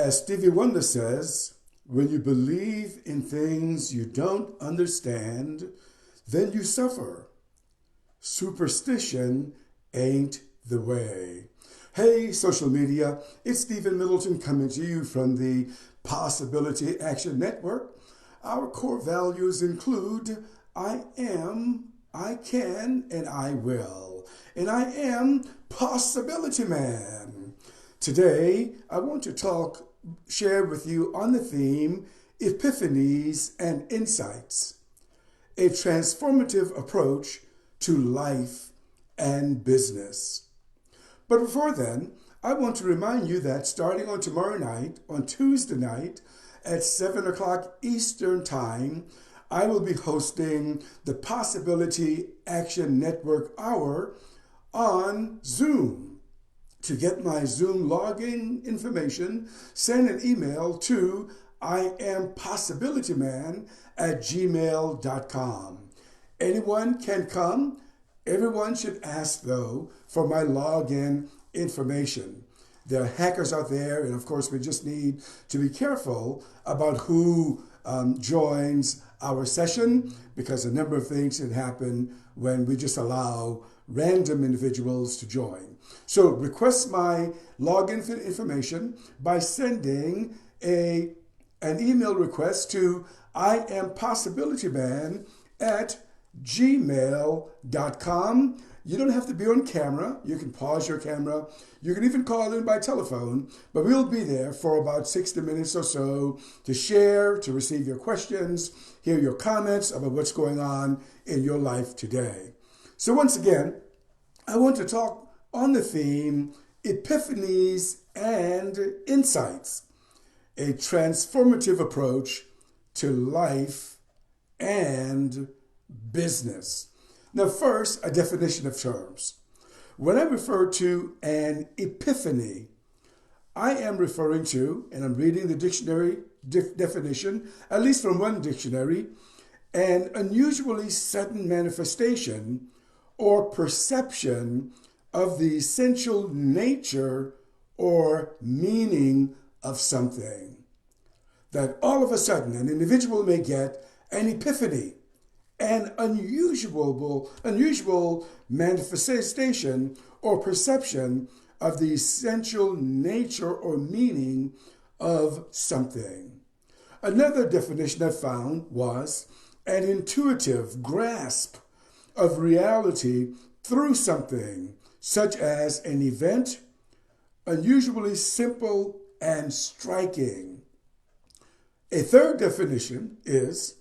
As Stevie Wonder says, when you believe in things you don't understand, then you suffer. Superstition ain't the way. Hey, social media, it's Stephen Middleton coming to you from the Possibility Action Network. Our core values include I am, I can, and I will. And I am Possibility Man. Today, I want to share with you on the theme, Epiphanies and Insights, a transformative approach to life and business. But before then, I want to remind you that starting on tomorrow night, on Tuesday night, at 7 o'clock Eastern Time, I will be hosting the Possibility Action Network Hour on Zoom. To get my Zoom login information, send an email to iampossibilityman@gmail.com. Anyone can come. Everyone should ask, though, for my login information. There are hackers out there, and of course, we just need to be careful about who joins our session, because a number of things can happen when we just allow random individuals to join. So request my login information by sending an email request to iampossibilityman@gmail.com. You don't have to be on camera. You can pause your camera. You can even call in by telephone, but we'll be there for about 60 minutes or so to share, to receive your questions, hear your comments about what's going on in your life today. So once again, I want to talk on the theme, Epiphanies and Insights, a transformative approach to life and business. Now, first, a definition of terms. When I refer to an epiphany, I am referring to, and I'm reading the dictionary definition, at least from one dictionary, an unusually sudden manifestation or perception of the essential nature or meaning of something. That all of a sudden an individual may get an epiphany, an unusual manifestation or perception of the essential nature or meaning of something. Another definition I found was an intuitive grasp of reality through something, such as an event, unusually simple and striking. A third definition is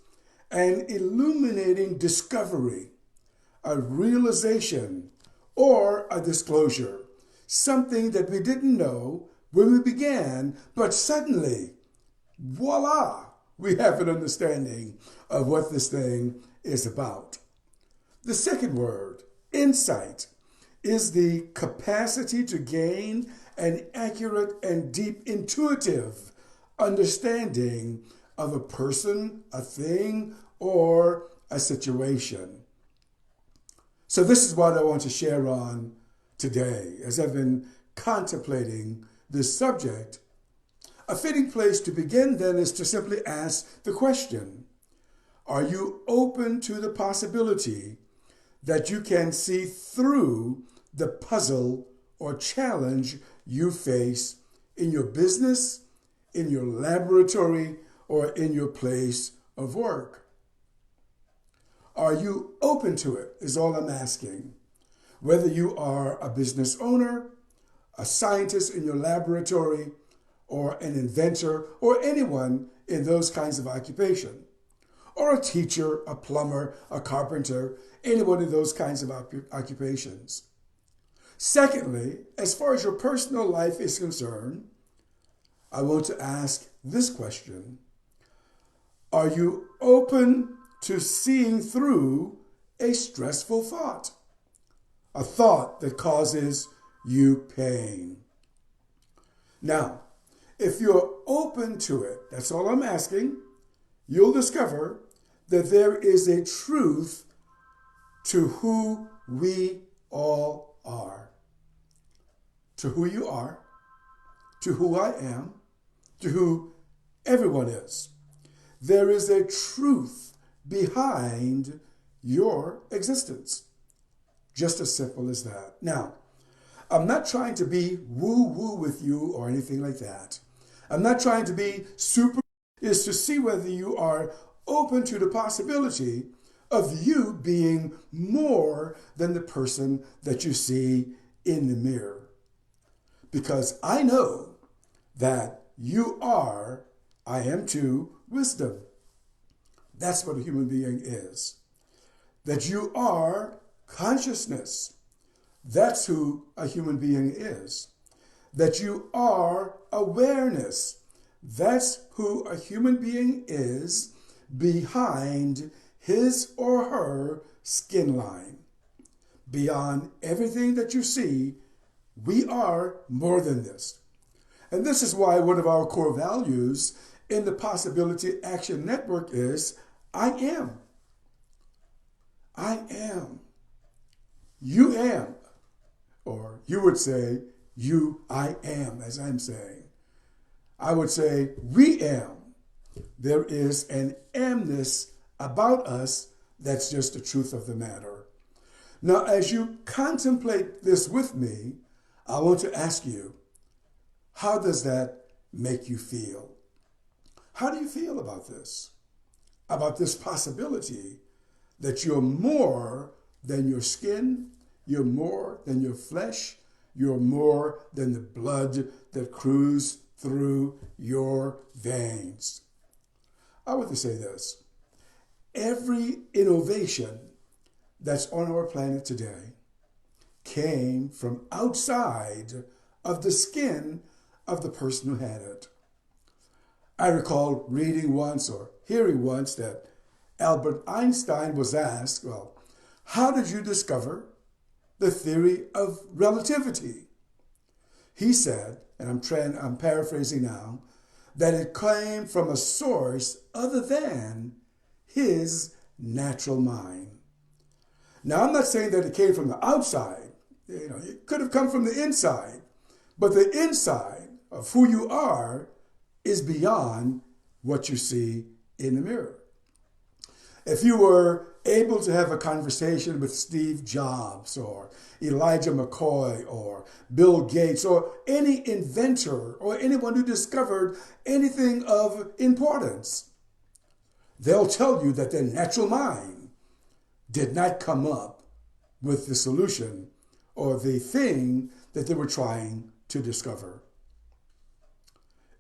an illuminating discovery, a realization, or a disclosure, something that we didn't know when we began, but suddenly, voila, we have an understanding of what this thing is about. The second word, insight, is the capacity to gain an accurate and deep intuitive understanding of a person, a thing, or a situation. So this is what I want to share on today as I've been contemplating this subject. A fitting place to begin then is to simply ask the question, are you open to the possibility that you can see through the puzzle or challenge you face in your business, in your laboratory, or in your place of work? Are you open to it, is all I'm asking. Whether you are a business owner, a scientist in your laboratory, or an inventor, or anyone in those kinds of occupation, or a teacher, a plumber, a carpenter, anyone in those kinds of occupations. Secondly, as far as your personal life is concerned, I want to ask this question. Are you open to seeing through a stressful thought? A thought that causes you pain. Now, if you're open to it, that's all I'm asking, you'll discover that there is a truth to who we all are. To who you are, to who I am, to who everyone is. There is a truth behind your existence. Just as simple as that. Now, I'm not trying to be woo-woo with you or anything like that. I'm not trying to be super, is to see whether you are open to the possibility of you being more than the person that you see in the mirror. Because I know that you are, I am too, wisdom. That's what a human being is. That you are consciousness. That's who a human being is. That you are awareness. That's who a human being is behind his or her skin line. Beyond everything that you see, we are more than this. And this is why one of our core values in the Possibility Action Network is I am. I am. You am. Or you would say, I am, as I'm saying. I would say, we am. There is an amness about us that's just the truth of the matter. Now, as you contemplate this with me, I want to ask you, how does that make you feel? How do you feel about this? About this possibility that you're more than your skin, you're more than your flesh, you're more than the blood that cruises through your veins. I want to say this. Every innovation that's on our planet today came from outside of the skin of the person who had it. I recall reading once or hearing once that Albert Einstein was asked, well, how did you discover the theory of relativity? He said, and I'm paraphrasing now, that it came from a source other than his natural mind. Now, I'm not saying that it came from the outside. It could have come from the inside. But the inside of who you are is beyond what you see in the mirror. If you were able to have a conversation with Steve Jobs or Elijah McCoy or Bill Gates or any inventor or anyone who discovered anything of importance, they'll tell you that their natural mind did not come up with the solution or the thing that they were trying to discover.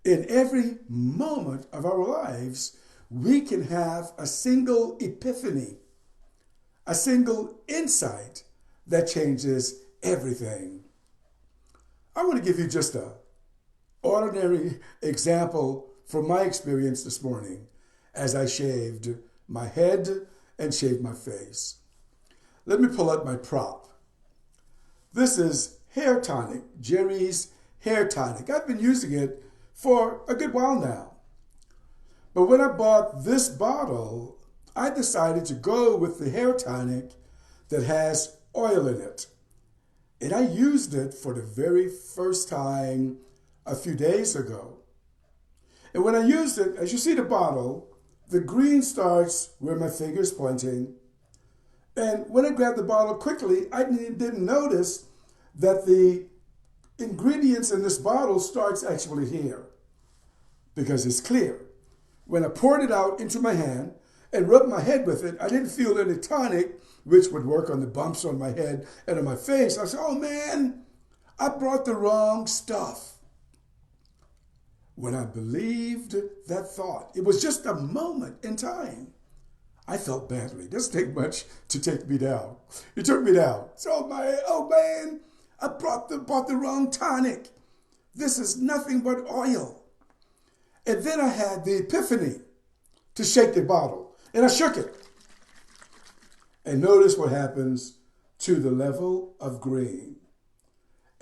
In every moment of our lives, we can have a single epiphany, a single insight that changes everything. I want to give you just an ordinary example from my experience this morning as I shaved my head and shaved my face. Let me pull out my prop. This is hair tonic, Jerry's hair tonic. I've been using it for a good while now. But when I bought this bottle, I decided to go with the hair tonic that has oil in it. And I used it for the very first time a few days ago. And when I used it, as you see the bottle, the green starts where my finger's pointing. And when I grabbed the bottle quickly, I didn't notice that the ingredients in this bottle starts actually here because it's clear. When I poured it out into my hand and rubbed my head with it, I didn't feel any tonic, which would work on the bumps on my head and on my face. I said, oh man, I brought the wrong stuff. When I believed that thought, it was just a moment in time. I felt badly. It doesn't take much to take me down. It took me down. So oh man, I bought the wrong tonic. This is nothing but oil. And then I had the epiphany to shake the bottle. And I shook it. And notice what happens to the level of green.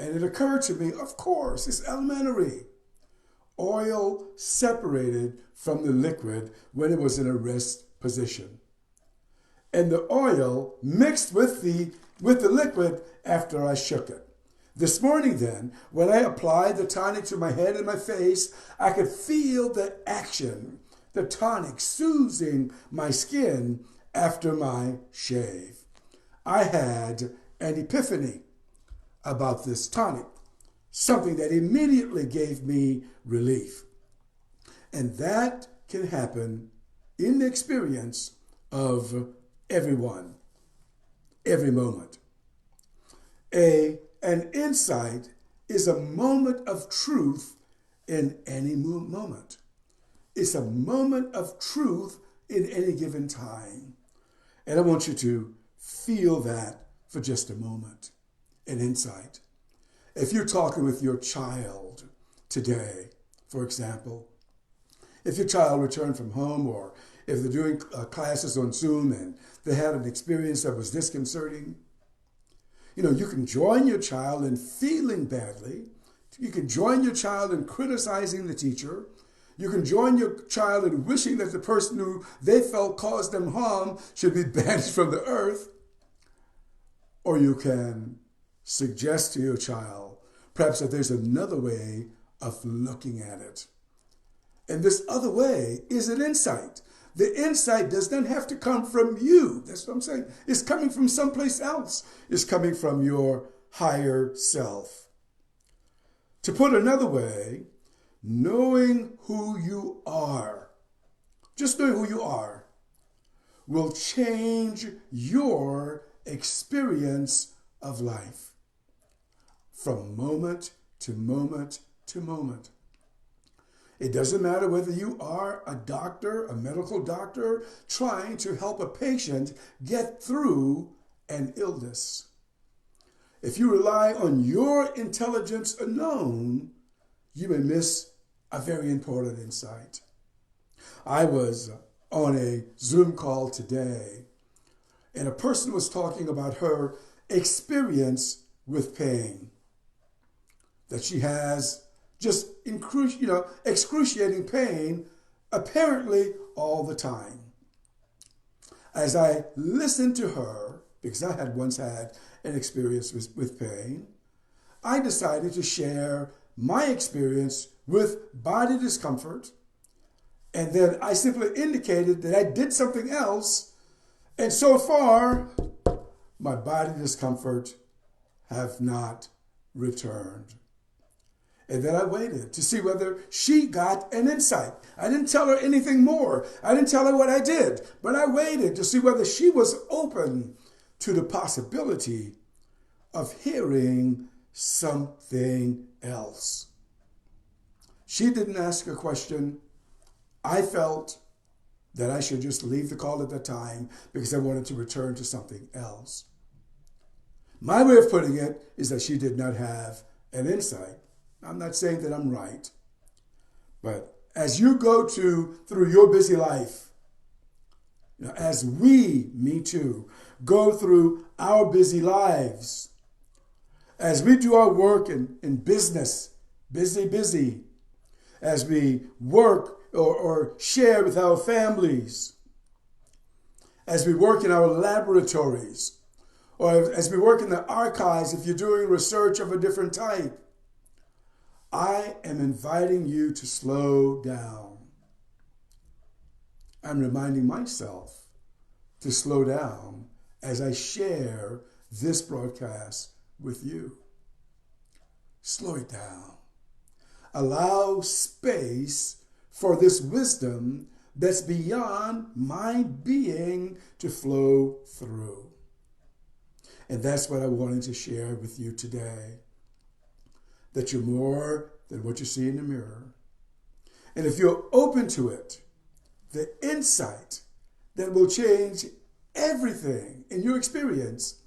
And it occurred to me, of course, it's elementary. Oil separated from the liquid when it was in a rest position. And the oil mixed with the liquid after I shook it. This morning then, when I applied the tonic to my head and my face, I could feel the action, the tonic soothing my skin after my shave. I had an epiphany about this tonic, something that immediately gave me relief. And that can happen in the experience of everyone, every moment. An insight is a moment of truth in any moment. It's a moment of truth in any given time. And I want you to feel that for just a moment. An insight. If you're talking with your child today, for example, if your child returned from home or if they're doing classes on Zoom and they had an experience that was disconcerting, you can join your child in feeling badly. You can join your child in criticizing the teacher. You can join your child in wishing that the person who they felt caused them harm should be banished from the earth. Or you can suggest to your child, perhaps, that there's another way of looking at it. And this other way is an insight. The insight does not have to come from you. That's what I'm saying. It's coming from someplace else. It's coming from your higher self. To put another way, knowing who you are, just knowing who you are, will change your experience of life from moment to moment to moment. It doesn't matter whether you are a doctor, a medical doctor, trying to help a patient get through an illness. If you rely on your intelligence alone, you may miss a very important insight. I was on a Zoom call today, and a person was talking about her experience with pain, that she has just excruciating pain, apparently all the time. As I listened to her, because I had once had an experience with pain, I decided to share my experience with body discomfort, and then I simply indicated that I did something else, and so far, my body discomfort have not returned. And then I waited to see whether she got an insight. I didn't tell her anything more. I didn't tell her what I did, but I waited to see whether she was open to the possibility of hearing something else. She didn't ask a question. I felt that I should just leave the call at that time because I wanted to return to something else. My way of putting it is that she did not have an insight. I'm not saying that I'm right, but as you go through your busy life, as we, me too, go through our busy lives, as we do our work in business, busy, as we work or share with our families, as we work in our laboratories, or as we work in the archives if you're doing research of a different type, I am inviting you to slow down. I'm reminding myself to slow down as I share this broadcast with you. Slow it down. Allow space for this wisdom that's beyond my being to flow through. And that's what I wanted to share with you today. That you're more than what you see in the mirror. And if you're open to it, the insight that will change everything in your experience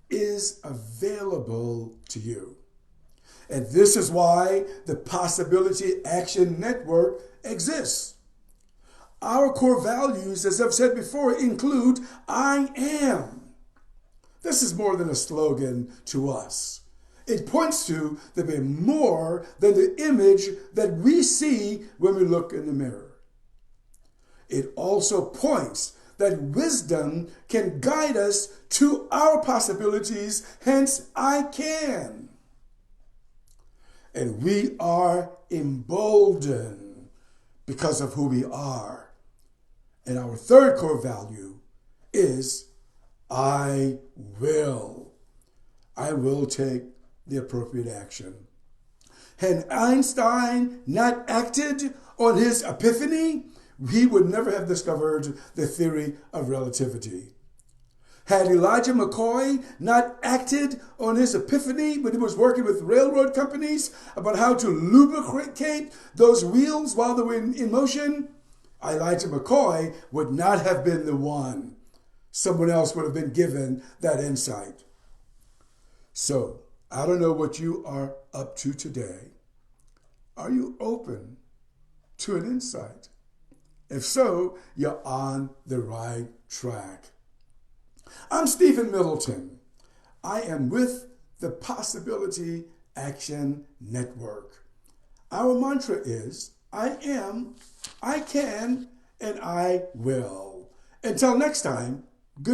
is available to you. And this is why the Possibility Action Network exists. Our core values, as I've said before, include I am. This is more than a slogan to us. It points to there being more than the image that we see when we look in the mirror. It also points that wisdom can guide us to our possibilities, hence I can. and we are emboldened because of who we are. And our third core value is I will. I will take the appropriate action. Had Einstein not acted on his epiphany, he would never have discovered the theory of relativity. Had Elijah McCoy not acted on his epiphany when he was working with railroad companies about how to lubricate those wheels while they were in motion, Elijah McCoy would not have been the one. Someone else would have been given that insight. So, I don't know what you are up to today. Are you open to an insight? If so, you're on the right track. I'm Stephen Middleton. I am with the Possibility Action Network. Our mantra is, I am, I can, and I will. Until next time,